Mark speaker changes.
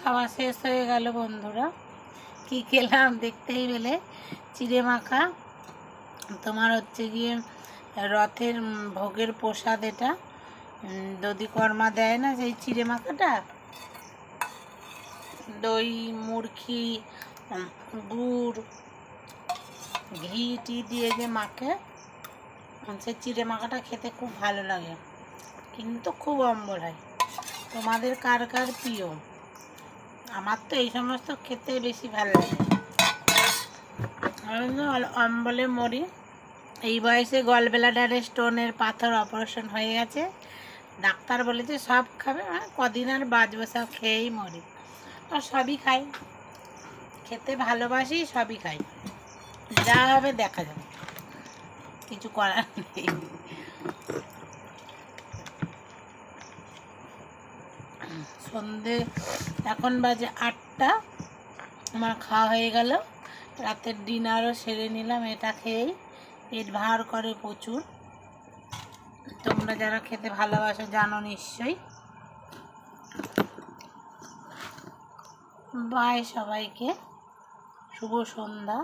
Speaker 1: খাওয়া শেষ হয়ে গেল বন্ধুরা। কি খেলাম দেখতেই পেলে, চিড়ে মাখা। তোমার হচ্ছে গিয়ে রথের ভোগের প্রসাদ, এটা দধিকর্মা দেয় না সেই চিড়ে মাখাটা, দই মুরকি গুড় ঘি টি দিয়ে যে মাখে, সে চিড়ে মাখাটা খেতে খুব ভালো লাগে, কিন্তু খুব অম্বল হয়। তোমাদের কার কার প্রিয়? আমার তো এই সমস্ত খেতে বেশি ভালো লাগে। অম্বলে মরি। এই বয়সে গলব্লাডারে স্টোনের পাথর অপারেশন হয়ে গেছে, ডাক্তার বলেছে সব খাবে, কদিন আর বাঁচবো, সব খেয়েই মরি। আর সবই খাই, খেতে ভালোবাসি, সবই খাই, যা হবে দেখা যাবে, কিছু করার নেই। সন্ধে এখন বাজে 8টা, আমার খাওয়া হয়ে গেল, রাতের ডিনারও সেরে নিলাম। এটা খেয়েই পেট ভার করে প্রচুর। তোমরা যারা খেতে ভালোবাসো জানো নিশ্চয়ই। বাই সবাইকে, শুভ সন্ধ্যা।